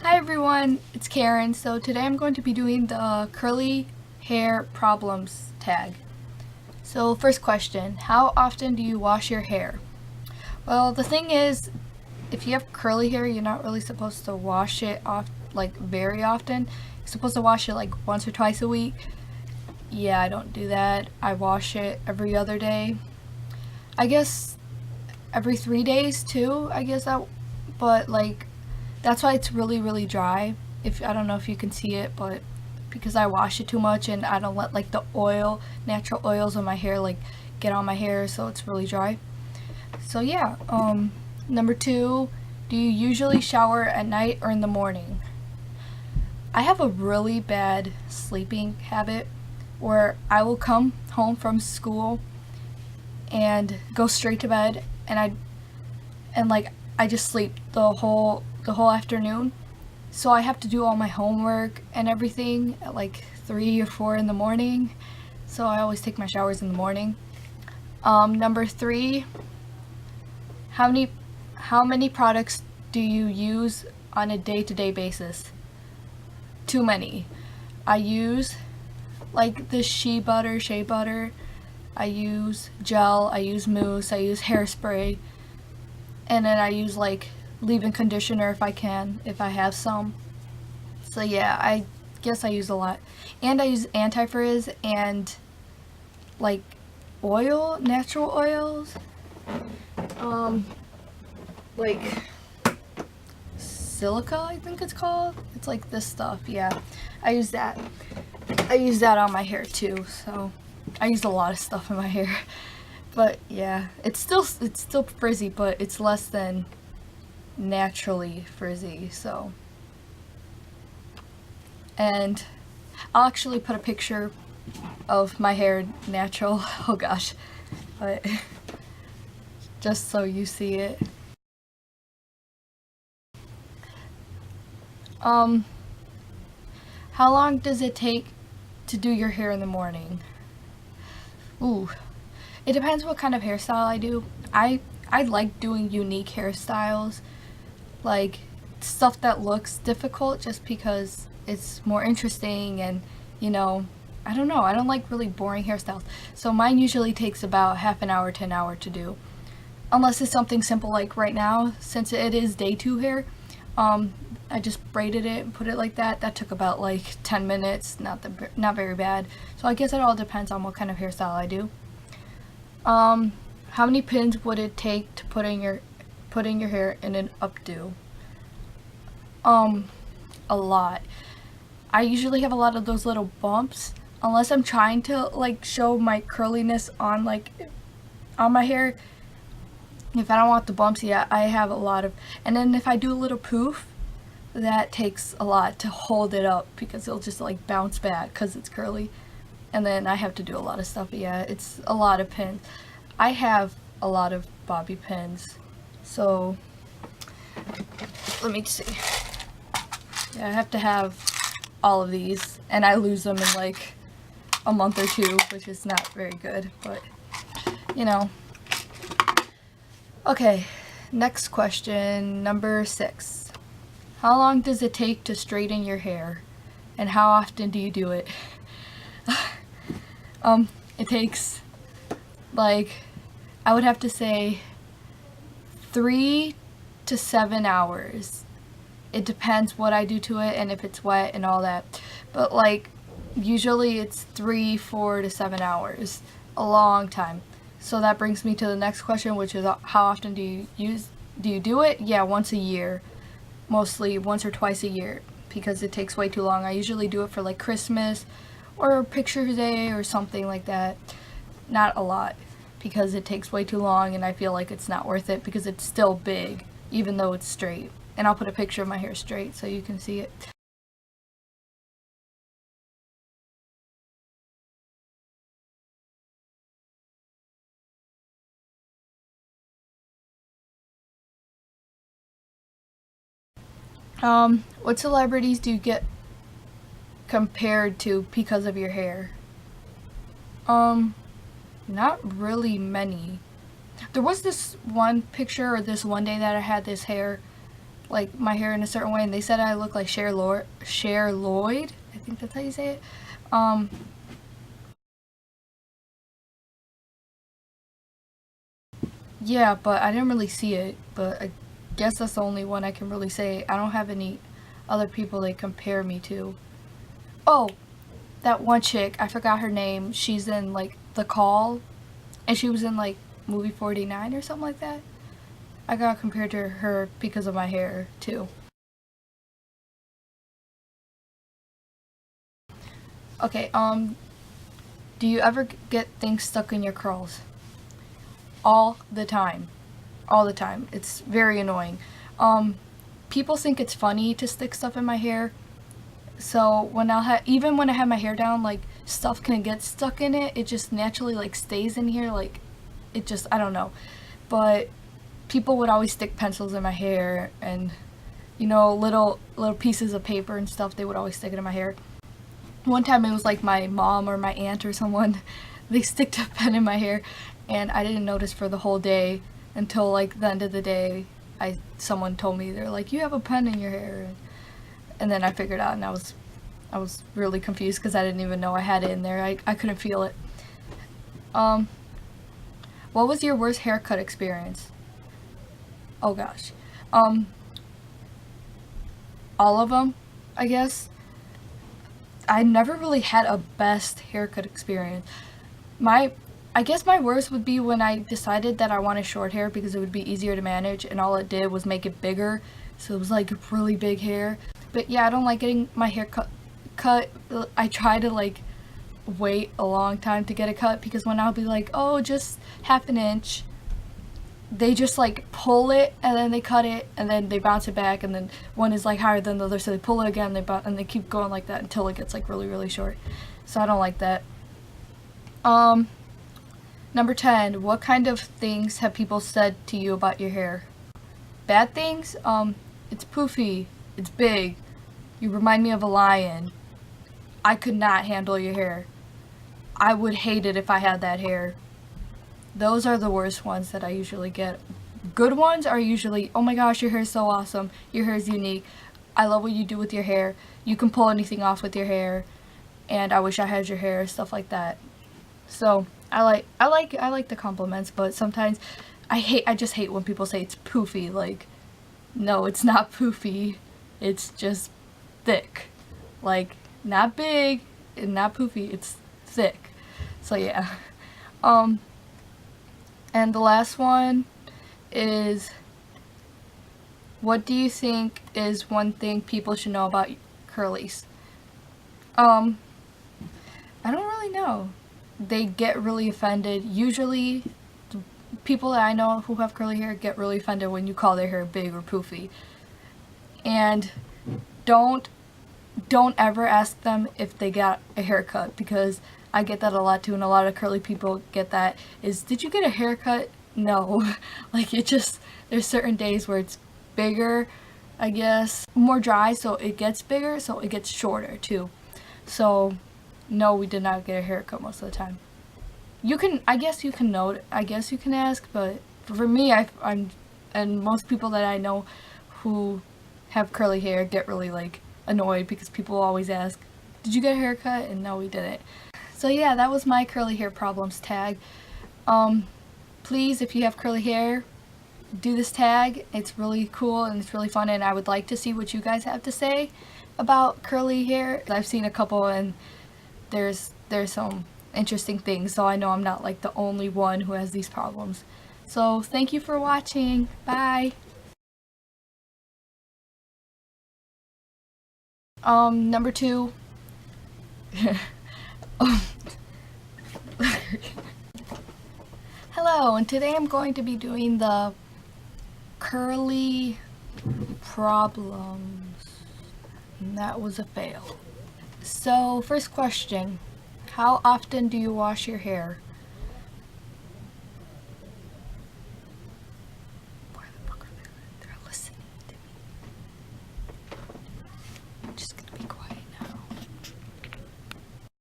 Hi everyone, it's Karen. So today I'm going to be doing the curly hair problems tag. So first question, how often do you wash your hair? Well, the thing is, if you have curly hair, you're not really supposed to wash it off like very often. You're supposed to wash it like once or twice a week. Yeah, I don't do that. I wash it every other day. I guess every 3 days too, but like that's why it's really dry. If I don't know if you can see it, but because I wash it too much and I don't let like the natural oils on my hair like get on my hair, so it's really dry. So yeah, number 2, do you usually shower at night or in the morning? I have a really bad sleeping habit where I will come home from school and go straight to bed and I just sleep the whole afternoon. So I have to do all my homework and everything at like 3 or 4 in the morning. So I always take my showers in the morning. Number 3, how many products do you use on a day-to-day basis? Too many. I use like the shea butter. I use gel, I use mousse, I use hairspray, and then I use like leave-in conditioner if I have some. So yeah, I guess I use a lot. And I use antifrizz and like natural oils. Like silica, I think it's called. It's like this stuff, yeah. I use that. I use that on my hair too, so I use a lot of stuff in my hair. But yeah, it's still frizzy, but it's less than naturally frizzy, so. And I'll actually put a picture of my hair natural. Oh gosh, but just so you see it. How long does it take to do your hair in the morning? Ooh, it depends what kind of hairstyle I do. I like doing unique hairstyles, like stuff that looks difficult just because it's more interesting and I don't know, I don't like really boring hairstyles. So mine usually takes about half an hour to an hour to do. Unless it's something simple like right now, since it is day 2 hair, I just braided it and put it like that. That took about like 10 minutes, not very bad. So I guess it all depends on what kind of hairstyle I do. How many pins would it take to put in your hair in an updo? A lot. I usually have a lot of those little bumps, unless I'm trying to like show my curliness on my hair. If I don't want the bumps, yeah, I have a lot of, and then if I do a little poof, that takes a lot to hold it up because it'll just like bounce back because it's curly, and then I have to do a lot of stuff. Yeah, it's a lot of pins. I have a lot of bobby pins, so let me see. Yeah, I have to have all of these, and I lose them in like a month or 2, which is not very good, but you know. Okay, next question, number 6. How long does it take to straighten your hair, and how often do you do it? It takes like, I would have to say 3 to 7 hours. It depends what I do to it and if it's wet and all that. But like, usually it's 3, 4 to 7 hours. A long time. So that brings me to the next question, which is how often do you do it? Yeah, once a year. Mostly once or twice a year because it takes way too long. I usually do it for like Christmas or picture day or something like that. Not a lot because it takes way too long and I feel like it's not worth it because it's still big even though it's straight. And I'll put a picture of my hair straight so you can see it. What celebrities do you get compared to because of your hair? Not really many. There was this one picture or this one day that I had this hair like my hair in a certain way, and they said I look like Cher Lloyd. I think that's how you say it. Yeah, but I didn't really see it. But I guess that's the only one I can really say. I don't have any other people they compare me to. Oh, that one chick, I forgot her name. She's in like The Call, and she was in like movie 49 or something like that. I got compared to her because of my hair too. Okay, do you ever get things stuck in your curls? All the time. All the time. It's very annoying. People think it's funny to stick stuff in my hair. So when even when I have my hair down, like stuff can get stuck in it. It just naturally like stays in here. Like it just, I don't know. But people would always stick pencils in my hair, and you know, little pieces of paper and stuff. They would always stick it in my hair. One time it was like my mom or my aunt or someone. They sticked a pen in my hair, and I didn't notice for the whole day until like the end of the day. Someone told me, they're like, you have a pen in your hair, and then I figured out, and I was really confused because I didn't even know I had it in there. I couldn't feel it. What was your worst haircut experience? Oh gosh. All of them, I guess. I never really had a best haircut experience. I guess my worst would be when I decided that I wanted short hair because it would be easier to manage, and all it did was make it bigger. So it was like really big hair. But yeah, I don't like getting my hair cut. I try to like wait a long time to get a cut, because when I'll be like, oh, just half an inch, they just like pull it and then they cut it and then they bounce it back, and then one is like higher than the other, so they pull it again, and they keep going like that until it gets like really, really short. So I don't like that. Number 10, what kind of things have people said to you about your hair? Bad things? It's poofy, it's big, you remind me of a lion, I could not handle your hair, I would hate it if I had that hair. Those are the worst ones that I usually get. Good ones are usually, oh my gosh, your hair is so awesome, your hair is unique, I love what you do with your hair, you can pull anything off with your hair, and I wish I had your hair, stuff like that. So I like the compliments, but sometimes I just hate when people say it's poofy. Like, no, it's not poofy, it's just thick. Like, not big and not poofy, it's thick. So yeah. And the last one is, what do you think is one thing people should know about curlies? I don't really know. They get really offended. Usually, people that I know who have curly hair get really offended when you call their hair big or poofy. And don't ever ask them if they got a haircut, because I get that a lot too, and a lot of curly people get that, is, did you get a haircut? No. Like, there's certain days where it's bigger, I guess, more dry, so it gets bigger, so it gets shorter too. So no, we did not get a haircut most of the time. I guess you can ask, but for me, and most people that I know who have curly hair get really like annoyed because people always ask, did you get a haircut? And no, we didn't. So yeah, that was my curly hair problems tag. Please, if you have curly hair, do this tag. It's really cool and it's really fun, and I would like to see what you guys have to say about curly hair. I've seen a couple, and there's some interesting things, so I know I'm not like the only one who has these problems. So thank you for watching. Bye. Number 2. Hello, and today I'm going to be doing the curly problems. And that was a fail. So, first question. How often do you wash your hair?